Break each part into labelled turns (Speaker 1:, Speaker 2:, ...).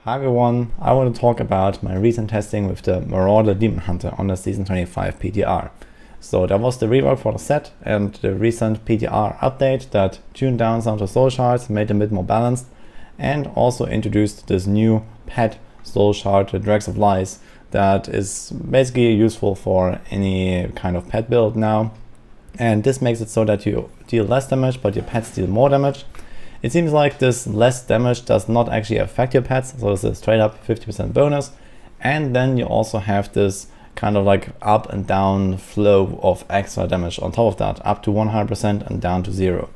Speaker 1: Hi everyone, I want to talk about my recent testing with the Marauder Demon Hunter on the Season 25 PTR. So that was the rework for the set and the recent PTR update that tuned down some of the soul shards, made them a bit more balanced, and also introduced this new pet soul shard, the Dregs of Lies, that is basically useful for any kind of pet build now. And this makes it so that you deal less damage, but your pets deal more damage. It seems like this less damage does not actually affect your pets, so it's a straight up 50% bonus. And then you also have this kind of like up and down flow of extra damage on top of that, up to 100% and down to 0.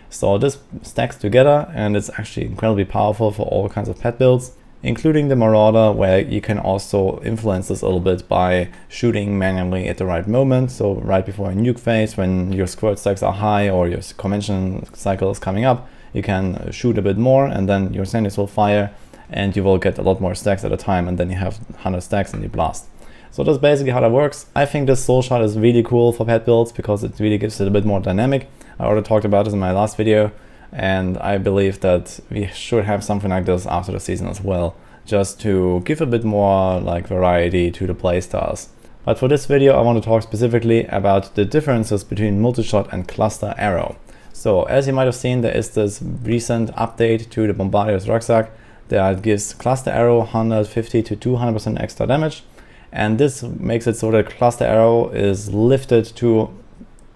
Speaker 1: So this stacks together and it's actually incredibly powerful for all kinds of pet builds, including the Marauder, where you can also influence this a little bit by shooting manually at the right moment. So right before a nuke phase, when your squirt stacks are high or your convention cycle is coming up, you can shoot a bit more and then your sentries will fire and you will get a lot more stacks at a time, and then you have 100 stacks and you blast. So that's basically how that works. I think this soul shard is really cool for pet builds because it really gives it a bit more dynamic. I already talked about this in my last video, and I believe that we should have something like this after the season as well, just to give a bit more like variety to the playstyles. But for this video I want to talk specifically about the differences between Multishot and Cluster Arrow. So as you might have seen, there is this recent update to the Bombardier's Rucksack that gives Cluster Arrow 150 to 200% extra damage, and this makes it so that Cluster Arrow is lifted to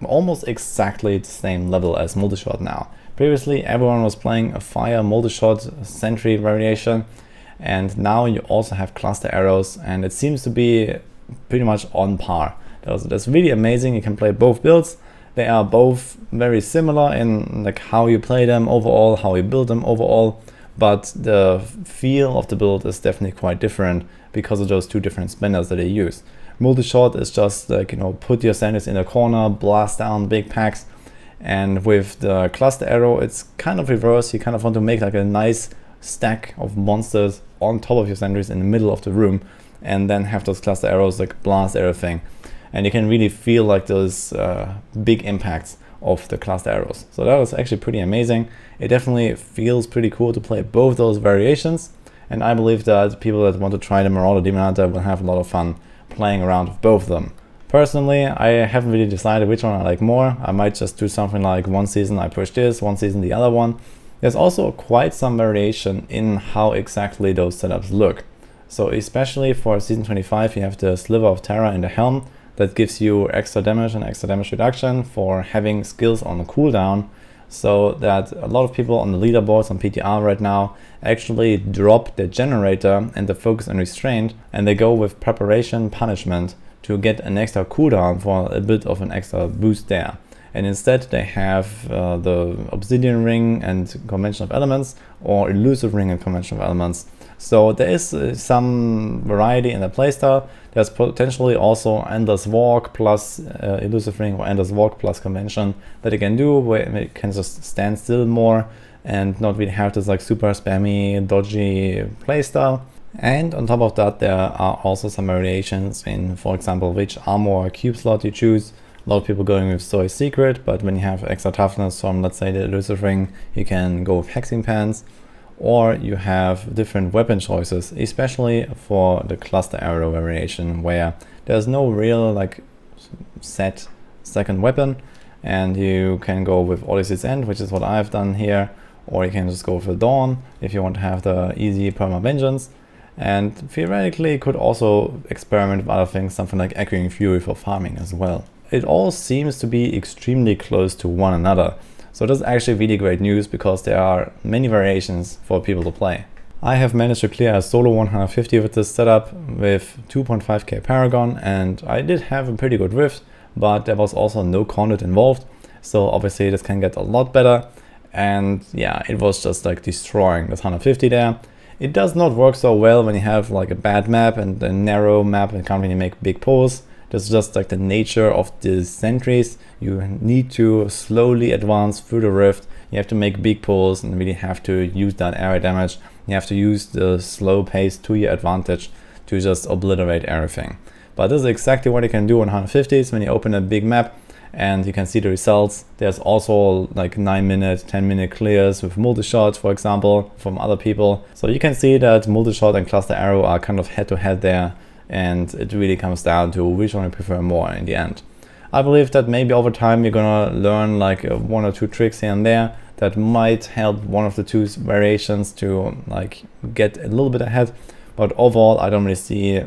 Speaker 1: almost exactly the same level as Multishot now. Previously everyone was playing a fire Multishot sentry variation, and now you also have Cluster Arrows, and it seems to be pretty much on par. That's really amazing. You can play both builds. They are both very similar in like how you play them overall, how you build them overall, but the feel of the build is definitely quite different because of those two different spinners that they use. Multishot is just like, put your sentries in a corner, blast down big packs, and with the Cluster Arrow it's kind of reverse. You kind of want to make like a nice stack of monsters on top of your sentries in the middle of the room, and then have those Cluster Arrows like blast everything. And you can really feel like those big impacts of the Cluster Arrows. So that was actually pretty amazing. It definitely feels pretty cool to play both those variations, and I believe that people that want to try the Marauder Demon Hunter will have a lot of fun playing around with both of them. Personally, I haven't really decided which one I like more. I might just do something like one season I push this, one season the other one. There's also quite some variation in how exactly those setups look. So especially for Season 25 you have the Sliver of Terror in the helm, that gives you extra damage and extra damage reduction for having skills on the cooldown, so that a lot of people on the leaderboards on PTR right now actually drop the generator and the focus and restraint, and they go with preparation punishment to get an extra cooldown for a bit of an extra boost there. And instead they have the Obsidian Ring and Convention of Elements, or Elusive Ring and Convention of Elements. So there is some variety in the playstyle. There's potentially also Endless Walk plus Elusive Ring, or Endless Walk plus Convention that you can do, where you can just stand still more and not really have this like super spammy, dodgy playstyle. And on top of that there are also some variations in, for example, which armor or cube slot you choose. A lot of people going with Soy Secret, but when you have extra toughness from, let's say, the Elusive Ring, you can go with Hexing Pants. Or you have different weapon choices, especially for the Cluster Arrow variation, where there's no real like set second weapon, and you can go with Odyssey's End, which is what I've done here, or you can just go for Dawn if you want to have the easy perma vengeance. And theoretically you could also experiment with other things, something like Echoing Fury for farming as well. It all seems to be extremely close to one another. So this is actually really great news because there are many variations for people to play. I have managed to clear a solo 150 with this setup with 2.5k Paragon, and I did have a pretty good rift, but there was also no conduit involved. So obviously this can get a lot better, and yeah, it was just like destroying this 150 there. It does not work so well when you have like a bad map and a narrow map and can't really make big pulls. That's just like the nature of the sentries. You need to slowly advance through the rift. You have to make big pulls and really have to use that area damage. You have to use the slow pace to your advantage to just obliterate everything. But this is exactly what you can do on 150s when you open a big map and you can see the results. There's also like 9-minute, 10-minute clears with Multishot, for example, from other people. So you can see that Multishot and Cluster Arrow are kind of head-to-head there, and it really comes down to which one you prefer more in the end. I believe that maybe over time you're gonna learn like 1 or 2 tricks here and there that might help one of the 2 variations to like get a little bit ahead, but overall I don't really see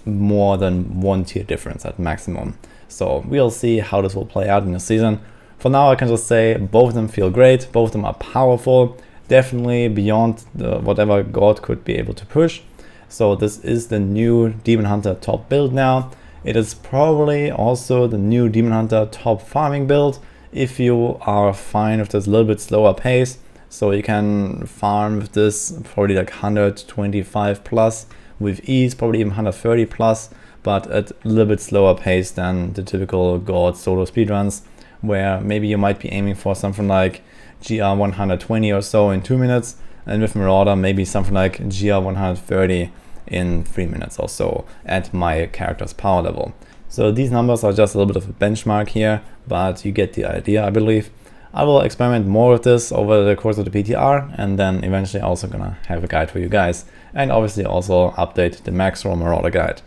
Speaker 1: more than 1 tier difference at maximum. So we'll see how this will play out in the season. For now, I can just say both of them feel great, both of them are powerful, definitely beyond whatever God could be able to push. So this is the new Demon Hunter top build now. It is probably also the new Demon Hunter top farming build if you are fine with this little bit slower pace. So you can farm with this probably like 125 plus with ease, probably even 130 plus, but at a little bit slower pace than the typical God solo speedruns, where maybe you might be aiming for something like GR 120 or so in 2 minutes, and with Marauder maybe something like GR 130 in 3 minutes or so at my character's power level. So these numbers are just a little bit of a benchmark here, but you get the idea, I believe. I will experiment more with this over the course of the PTR, and then eventually also gonna have a guide for you guys, and obviously also update the max roll Marauder guide.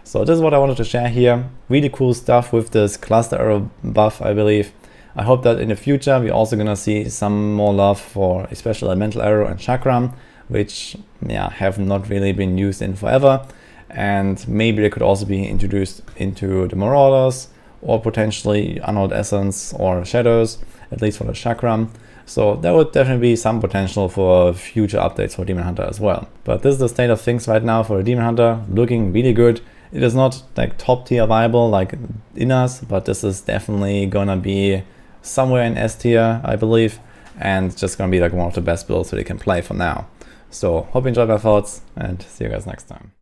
Speaker 1: So this is what I wanted to share here. Really cool stuff with this cluster arrow buff, I believe. I hope that in the future we're also gonna see some more love for especially elemental arrow and chakram, which have not really been used in forever, and maybe they could also be introduced into the Marauders, or potentially Unhallowed Essence or Shadows, at least for the chakram. So there would definitely be some potential for future updates for Demon Hunter as well. But this is the state of things right now for the Demon Hunter, looking really good. It is not like top tier viable like Innas, but this is definitely gonna be somewhere in S tier, I believe, and just gonna be like one of the best builds that you can play for now. So hope you enjoyed my thoughts, and see you guys next time.